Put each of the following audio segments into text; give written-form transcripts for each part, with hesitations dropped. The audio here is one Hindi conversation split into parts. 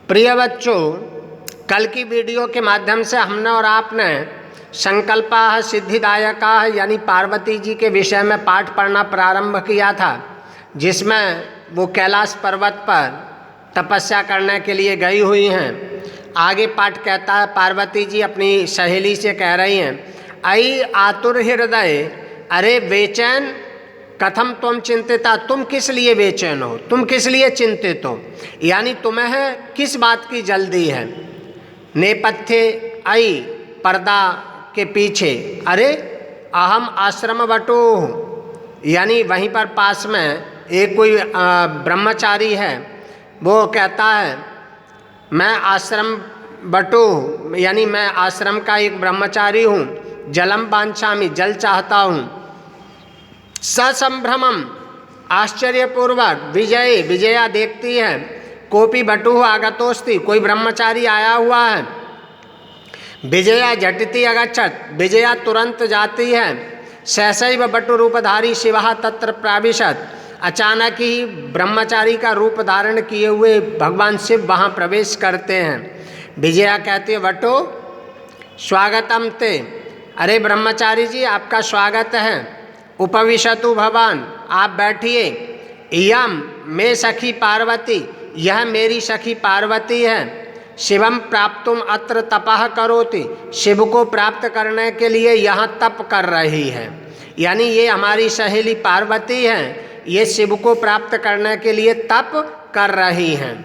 प्रिय बच्चों, कल की वीडियो के माध्यम से हमने और आपने संकल्पा सिद्धिदायका यानी पार्वती जी के विषय में पाठ पढ़ना प्रारंभ किया था, जिसमें वो कैलाश पर्वत पर तपस्या करने के लिए गई हुई हैं। आगे पाठ कहता है, पार्वती जी अपनी सहेली से कह रही हैं, अई आतुर हृदय, अरे बेचैन कथम तुम चिंतिता, तुम किस लिए बेचैन हो, तुम किस लिए चिंतित हो, यानी तुम्हें किस बात की जल्दी है। नेपथ्य आई, पर्दा के पीछे, अरे अहम आश्रम बटो, यानी वहीं पर पास में एक कोई ब्रह्मचारी है, वो कहता है मैं आश्रम बटो, यानी मैं आश्रम का एक ब्रह्मचारी हूँ, जलम वांछामि, जल चाहता हूँ। ससंभ्रमम, आश्चर्यपूर्वक, विजय, विजया देखती है, कोपी बटु आगतोस्ति, कोई ब्रह्मचारी आया हुआ है। विजया झटिति अगच्छत, विजया तुरंत जाती है। सहसैव बटु रूपधारी शिवः तत्र प्राविशत, अचानक ही ब्रह्मचारी का रूप धारण किए हुए भगवान शिव वहाँ प्रवेश करते हैं। विजया कहती है, बटो स्वागतम ते, अरे ब्रह्मचारी जी आपका स्वागत है। उपविशतु भवान, आप बैठिए। इयम मे सखी पार्वती, यह मेरी सखी पार्वती है। शिवम प्राप्तुम अत्र तपः करोति, शिव को प्राप्त करने के लिए यहाँ तप कर रही है, यानी ये हमारी सहेली पार्वती है, ये शिव को प्राप्त करने के लिए तप कर रही हैं।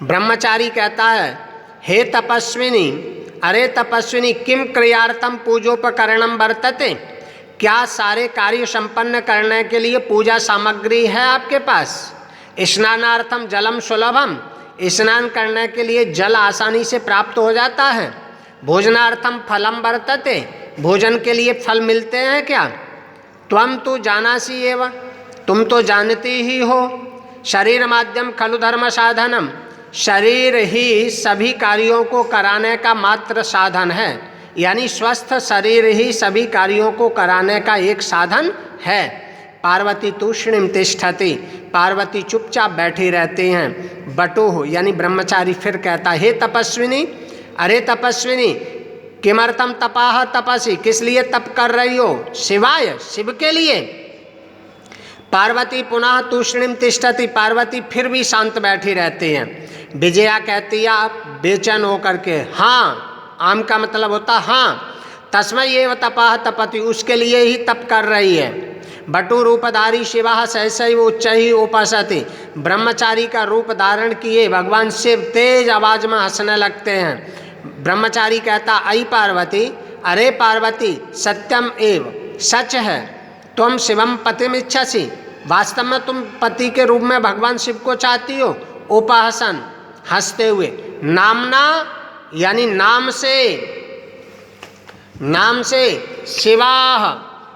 ब्रह्मचारी कहता है, हे तपस्विनी, अरे तपस्विनी, किम क्रियार्थम पूजोपकरणम वर्तते, क्या सारे कार्य संपन्न करने के लिए पूजा सामग्री है आपके पास। स्नानार्थम जलम सुलभम, स्नान करने के लिए जल आसानी से प्राप्त हो जाता है। भोजनार्थम फलम वर्तते, भोजन के लिए फल मिलते हैं क्या। त्वम तो जानासी एव, तुम तो जानती ही हो। शरीर माध्यम खलु धर्म साधनम, शरीर ही सभी कार्यों को कराने का मात्र साधन है, यानी स्वस्थ शरीर ही सभी कार्यों को कराने का एक साधन है। पार्वती तूष्णीम तिष्ठति, पार्वती चुपचाप बैठी रहती हैं। बटुः यानी ब्रह्मचारी फिर कहता, हे तपस्विनी, अरे तपस्विनी, किमर्थम तपाह तपसी, किस लिए तप कर रही हो। शिवाय, शिव के लिए। पार्वती पुनः तूष्णीम तिष्ठति, पार्वती फिर भी शांत बैठी रहती हैं। विजया कहती है आप बेचैन होकर के, हाँ, आम का मतलब होता हाँ। तस्मै एव तपाह तपति, उसके लिए ही तप कर रही है। बटु रूपधारी शिवः सहसैव उच्चैः उपसति, ब्रह्मचारी का रूप धारण किए भगवान शिव तेज आवाज में हंसने लगते हैं। ब्रह्मचारी कहता, अई पार्वती, अरे पार्वती, सत्यम एव, सच है, तुम शिवम पतिम इच्छसि, वास्तव में तुम पति के रूप में भगवान शिव को चाहती हो। उपहसन, हंसते हुए। नामना, यानी नाम से, नाम से। शिवाह,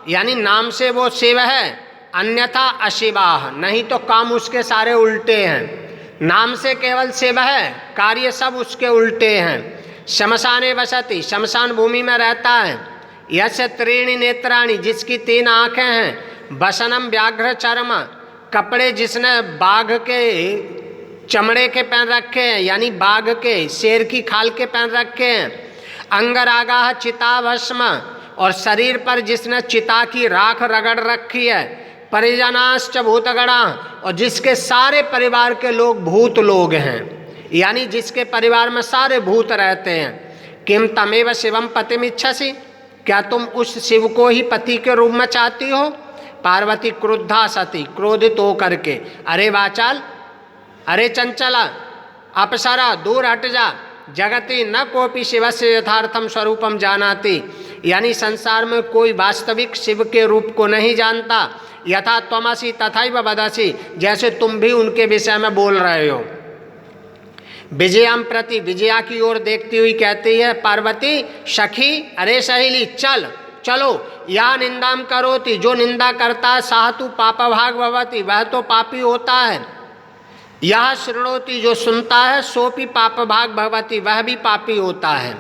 यानी नाम से वो शिव है, अन्यथा अशिवाह, नहीं तो काम उसके सारे उल्टे हैं। नाम से केवल शिव है, कार्य सब उसके उल्टे हैं। शमशाने वसति, शमशान भूमि में रहता है। यस्य त्रीणि नेत्राणि, जिसकी 3 आँखें हैं। वसनम व्याघ्र चर्म, कपड़े जिसने बाघ के चमड़े के पहन रखे हैं, यानी बाघ के, शेर की खाल के पहन रखे हैं। अंगरागाह चिता भस्म, और शरीर पर जिसने चिता की राख रगड़ रखी है। परिजनाश्च भूतगणा, और जिसके सारे परिवार के लोग भूत लोग हैं, यानी जिसके परिवार में सारे भूत रहते हैं। किम तमेव शिवम पतिम इच्छसि, क्या तुम उस शिव को ही पति के रूप में चाहती हो। पार्वती क्रुद्धा सती, क्रोधित होकर के, अरे वाचाल, अरे चंचला, अपसरा, दूर हट जा। जगति न कोपि शिवस्य यथार्थम स्वरूपम जानाति, यानी संसार में कोई वास्तविक शिव के रूप को नहीं जानता। यथा त्वमसि तथैव वदसि, जैसे तुम भी उनके विषय में बोल रहे हो। विजयाम प्रति, विजया की ओर देखती हुई कहती है पार्वती, सखी, अरे सहेली, चल, चलो। या निंदाम करोति, जो निंदा करता है, साह तु पापभाग भवति, वह तो पापी होता है। यह शृणोति, जो सुनता है, सोपि पाप भाग भगवती, वह भी पापी होता है।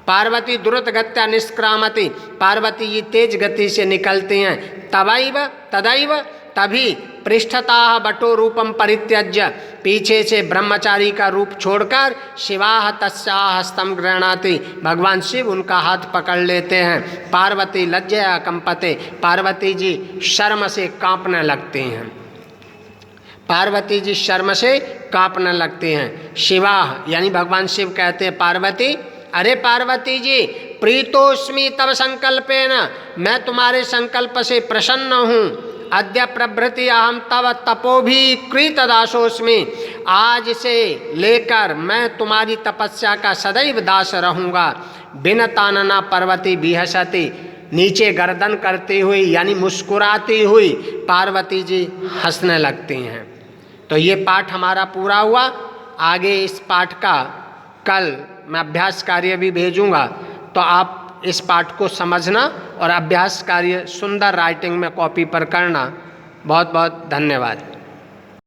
पार्वती द्रुत गत्या निष्क्रामति, पार्वती ये तेज गति से निकलती हैं। तदैव तभी पृष्ठतः बटो रूपम परित्यज्य, पीछे से ब्रह्मचारी का रूप छोड़कर शिवाह तस्याः हस्तम गृह्णाति, भगवान शिव उनका हाथ पकड़ लेते हैं। पार्वती लज्जया कंपते, पार्वती जी शर्म से कांपने लगती हैं। पार्वती जी शर्म से कांपने लगती हैं। शिवाह यानी भगवान शिव कहते हैं पार्वती, अरे पार्वती जी प्रीतोस्मि तव संकल्पेन, मैं तुम्हारे संकल्प से प्रसन्न हूँ। अद्य प्रभृति अहम तव तपोभी कृतदासोस्मि, आज से लेकर मैं तुम्हारी तपस्या का सदैव दास रहूँगा। बिनतानना पर्वती बिहसती, नीचे गर्दन करती हुई यानी मुस्कुराती हुई पार्वती जी हंसने लगती हैं। तो ये पाठ हमारा पूरा हुआ। आगे इस पाठ का कल मैं अभ्यास कार्य भी भेजूँगा, तो आप इस पाठ को समझना और अभ्यास कार्य सुंदर राइटिंग में कॉपी पर करना। बहुत बहुत धन्यवाद।